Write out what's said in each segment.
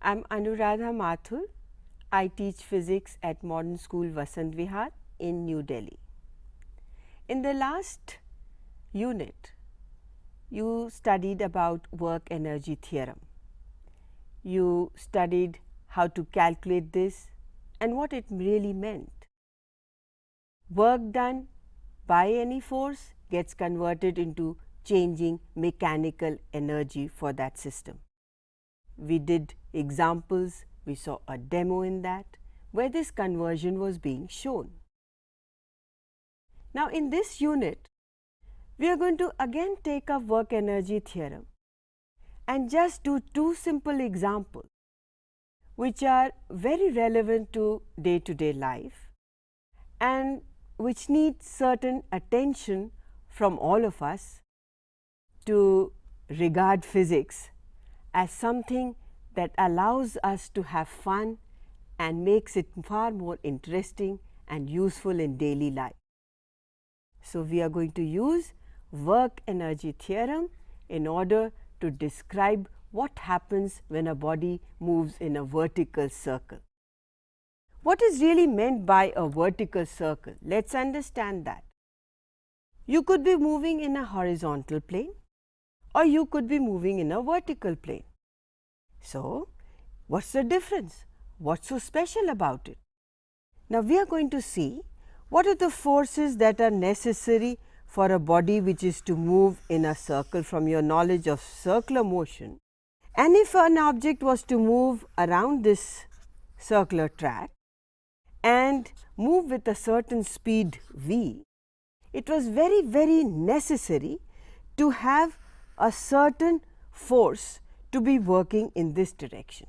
I'm Anuradha Mathur. I teach physics at Modern School Vasant Vihar in New Delhi. In the last unit, you studied about work energy theorem. You studied how to calculate this and what it really meant. Work done by any force gets converted into changing mechanical energy for that system. We did examples, we saw a demo in that where this conversion was being shown. Now, in this unit, we are going to again take up work energy theorem and just do two simple examples which are very relevant to day-to-day life and which need certain attention from all of us to regard physics as something that allows us to have fun and makes it far more interesting and useful in daily life. So, we are going to use work energy theorem in order to describe what happens when a body moves in a vertical circle. What is really meant by a vertical circle? Let us understand that. You could be moving in a horizontal plane or you could be moving in a vertical plane. So, what's the difference? What's so special about it? Now, we are going to see what are the forces that are necessary for a body which is to move in a circle from your knowledge of circular motion. And if an object was to move around this circular track and move with a certain speed v, it was very necessary to have a certain force to be working in this direction.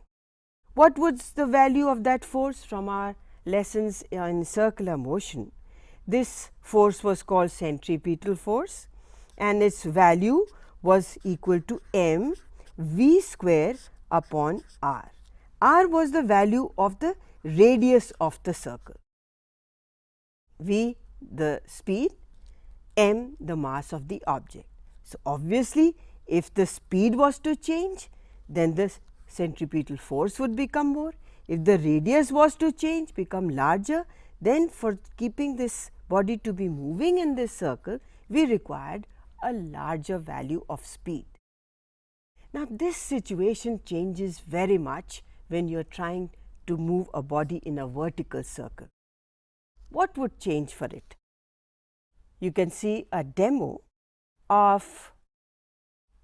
What was the value of that force from our lessons in circular motion? This force was called centripetal force and its value was equal to m v square upon r. R was the value of the radius of the circle, v the speed, m the mass of the object. So, obviously, if the speed was to change, then the centripetal force would become more. If the radius was to change, become larger, then for keeping this body to be moving in this circle, we required a larger value of speed. Now, this situation changes very much when you are trying to move a body in a vertical circle. What would change for it? You can see a demo of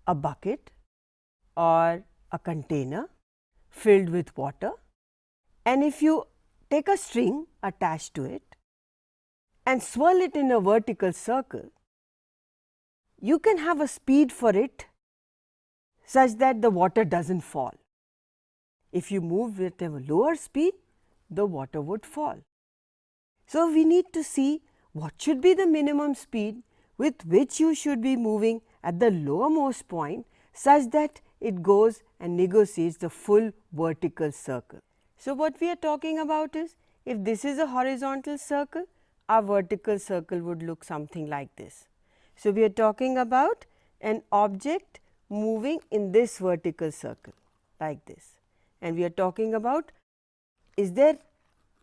a bucket or a container filled with water, and if you take a string attached to it and swirl it in a vertical circle, you can have a speed for it such that the water does not fall. If you move with a lower speed, the water would fall. So, we need to see what should be the minimum speed with which you should be moving at the lowermost point such that it goes and negotiates the full vertical circle. So, what we are talking about is, if this is a horizontal circle, our vertical circle would look something like this. So, we are talking about an object moving in this vertical circle like this, and we are talking about, is there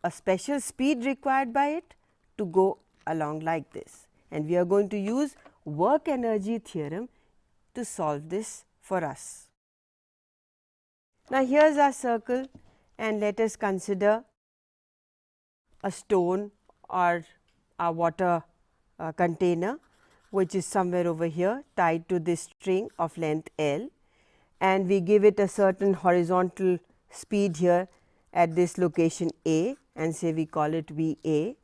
a special speed required by it to go along like this, and we are going to use work energy theorem to solve this for us. Now, here is our circle, and let us consider a stone or a water container which is somewhere over here tied to this string of length L, and we give it a certain horizontal speed here at this location A, and say we call it V A,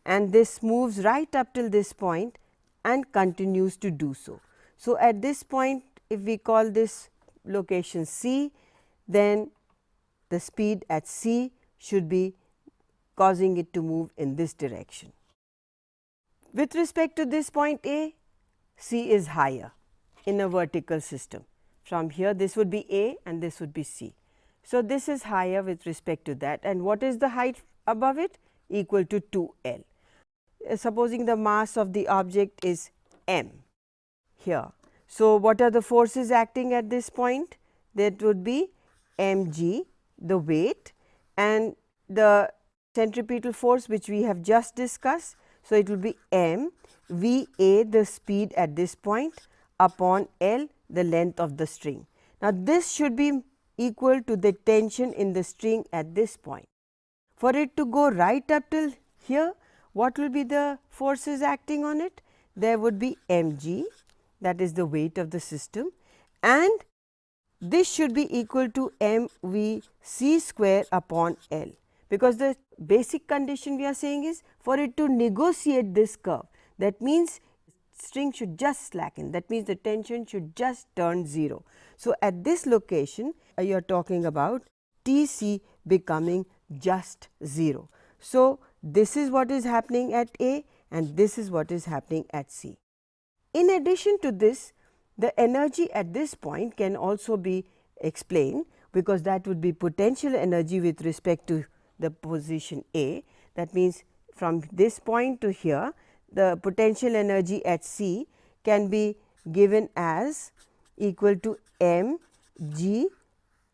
and this moves right up till this point and continues to do so. So, at this point, if we call this location C, then the speed at C should be causing it to move in this direction. With respect to this point A, C is higher in a vertical system. From here, this would be A and this would be C. So, this is higher with respect to that, and what is the height above it? equal to 2L. Supposing the mass of the object is m here. So, what are the forces acting at this point? That would be mg, the weight, and the centripetal force which we have just discussed. So, it will be m V a, the speed at this point, upon L, the length of the string. Now, this should be equal to the tension in the string at this point. For it to go right up till here, what will be the forces acting on it? There would be mg, that is the weight of the system, and this should be equal to mvc square upon L, because the basic condition we are saying is for it to negotiate this curve. That means string should just slacken, that means the tension should just turn 0. So, at this location you are talking about Tc becoming just 0. So, this is what is happening at A and this is what is happening at C. In addition to this, the energy at this point can also be explained, because that would be potential energy with respect to the position A. That means, from this point to here, the potential energy at C can be given as equal to m g,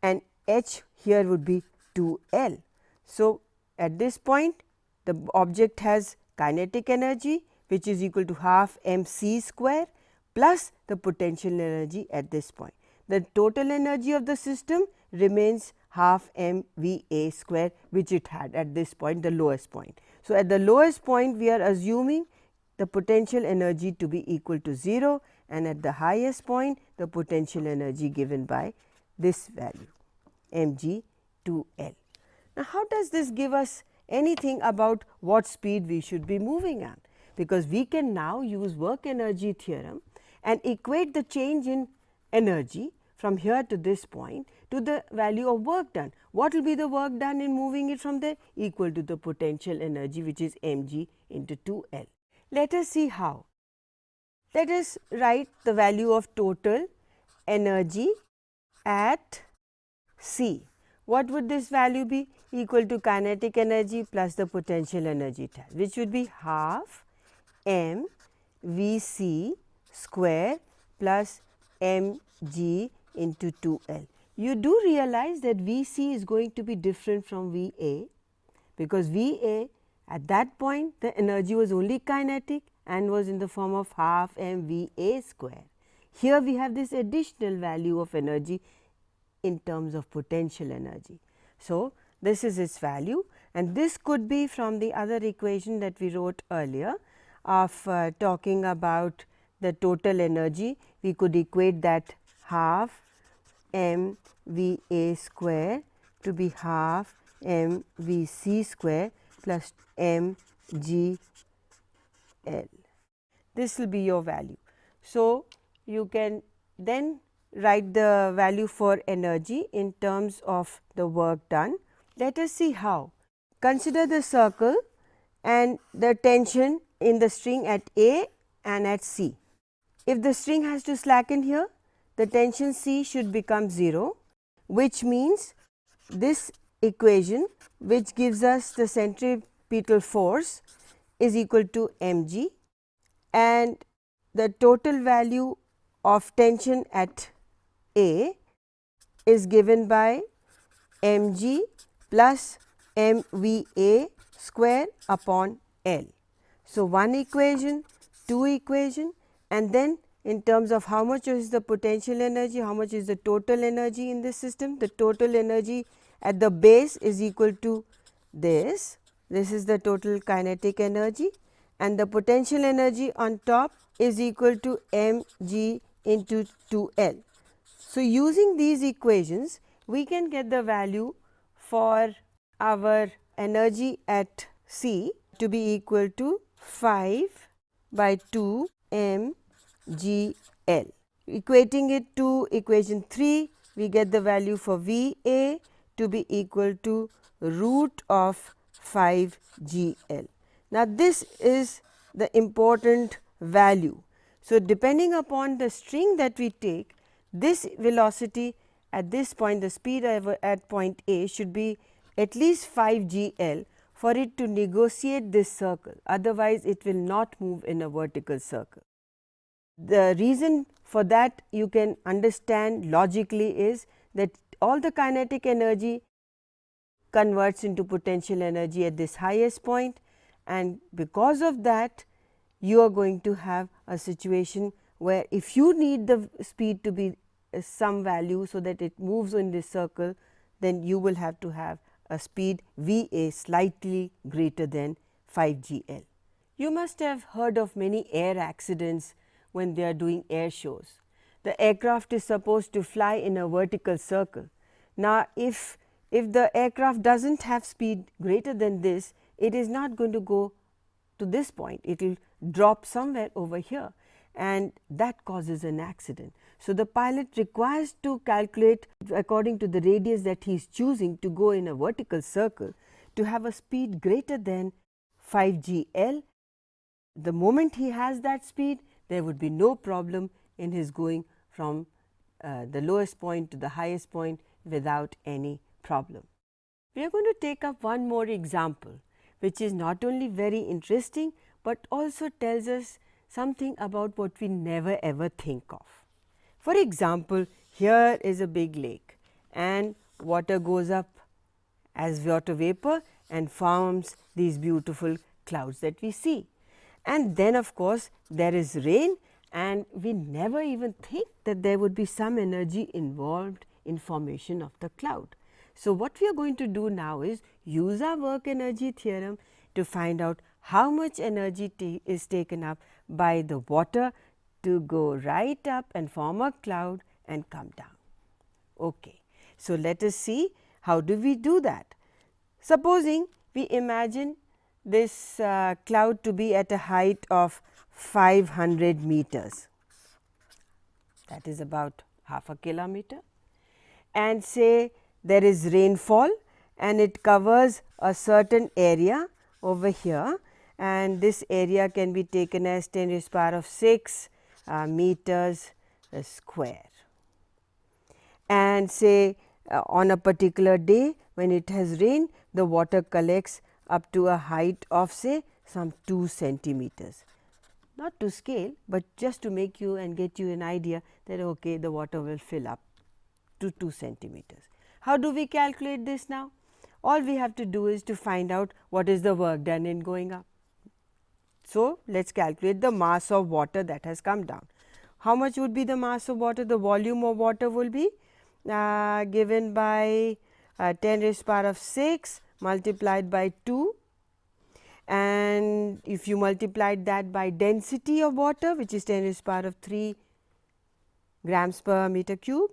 and h here would be 2L. So, at this point the object has kinetic energy which is equal to half mc square plus the potential energy at this point. The total energy of the system remains half mva square, which it had at this point, the lowest point. So, at the lowest point we are assuming the potential energy to be equal to 0, and at the highest point the potential energy given by this value mg 2L. Now, how does this give us anything about what speed we should be moving at? Because we can now use work energy theorem and equate the change in energy from here to this point to the value of work done. What will be the work done in moving it from there? Equal to the potential energy, which is mg into 2L. Let us see how. Let us write the value of total energy at C. What would this value be? Equal to kinetic energy plus the potential energy, which would be half m v c square plus m g into 2L. You do realize that V c is going to be different from V a, because V a at that point the energy was only kinetic and was in the form of half m V a square. Here we have this additional value of energy in terms of potential energy. So, this is its value, and this could be from the other equation that we wrote earlier of talking about the total energy. We could equate that half m v a square to be half m v c square plus m g L. This will be your value. So, you can then write the value for energy in terms of the work done. Let us see how. Consider the circle and the tension in the string at A and at C. If the string has to slacken here, the tension C should become 0, which means this equation, which gives us the centripetal force, is equal to mg, and the total value of tension at A is given by mg plus mva square upon L. So, one equation, two equation, and then in terms of how much is the potential energy, how much is the total energy in this system. The total energy at the base is equal to this is the total kinetic energy, and the potential energy on top is equal to mg into 2L. So, using these equations we can get the value for our energy at C to be equal to 5 by 2 m g L. Equating it to equation 3, we get the value for V a to be equal to root of 5 g L. Now, this is the important value. So, depending upon the string that we take, this velocity at this point, the speed at point A should be at least 5 g L, for it to negotiate this circle, otherwise it will not move in a vertical circle. The reason for that you can understand logically is that all the kinetic energy converts into potential energy at this highest point, and because of that you are going to have a situation where if you need the speed to be some value so that it moves in this circle, then you will have to have a speed V A slightly greater than 5 g L. You must have heard of many air accidents when they are doing air shows. The aircraft is supposed to fly in a vertical circle. Now, if the aircraft does not have speed greater than this, it is not going to go to this point, it will drop somewhere over here, and that causes an accident. So, the pilot requires to calculate according to the radius that he is choosing to go in a vertical circle to have a speed greater than 5 g L. The moment he has that speed, there would be no problem in his going from the lowest point to the highest point without any problem. We are going to take up one more example, which is not only very interesting, but also tells us something about what we never ever think of. For example, here is a big lake and water goes up as water vapor and forms these beautiful clouds that we see. And then of course, there is rain, and we never even think that there would be some energy involved in formation of the cloud. So, what we are going to do now is use our work energy theorem to find out how much energy is taken up by the water to go right up and form a cloud and come down. Okay. So, let us see how do we do that. Supposing we imagine this cloud to be at a height of 500 meters, that is about half a kilometer, and say there is rainfall and it covers a certain area over here, and this area can be taken as 10 raised to the power of 6 meters square. And say on a particular day when it has rained, the water collects up to a height of say some 2 centimeters. Not to scale, but just to make you and get you an idea that okay, the water will fill up to 2 centimeters. How do we calculate this now? All we have to do is to find out what is the work done in going up. So, let us calculate the mass of water that has come down. How much would be the mass of water? The volume of water will be given by 10 raised to the power of 6 multiplied by 2, and if you multiplied that by density of water, which is 10 raised to the power of 3 grams per meter cube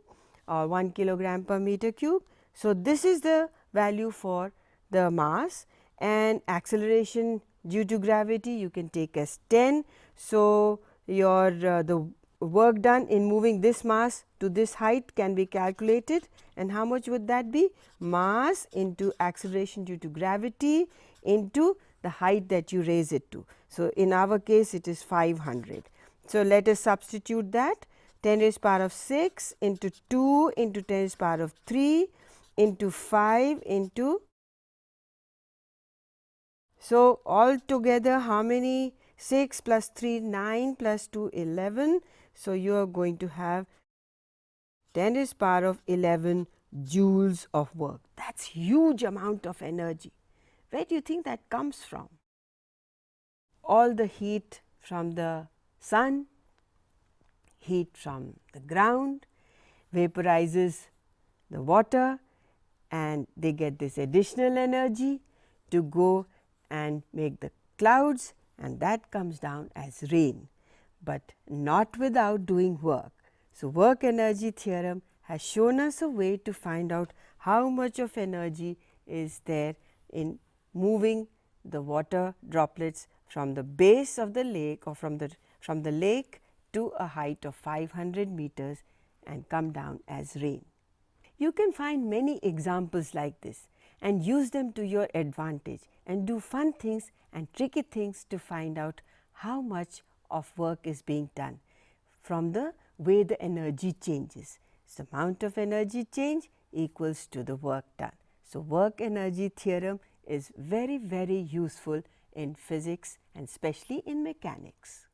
or 1 kilogram per meter cube. So, this is the value for the mass, and acceleration due to gravity you can take as 10. So, your the work done in moving this mass to this height can be calculated, and how much would that be? Mass into acceleration due to gravity into the height that you raise it to. So, in our case it is 500. So, let us substitute that 10 raised to the power of 6 into 2 into 10 raised to the power of 3 into 5 into. So, all together how many? 6 plus 3 9 plus 2 11. So, you are going to have 10 raised to the power of 11 joules of work. That is huge amount of energy. Where do you think that comes from? All the heat from the sun, heat from the ground, vaporizes the water, and they get this additional energy to go and make the clouds, and that comes down as rain, but not without doing work. So, work energy theorem has shown us a way to find out how much of energy is there in moving the water droplets from the base of the lake or from the lake to a height of 500 meters and come down as rain. You can find many examples like this and use them to your advantage and do fun things and tricky things to find out how much of work is being done from the way the energy changes. So, amount of energy change equals to the work done. So, work energy theorem is very, very useful in physics and especially in mechanics.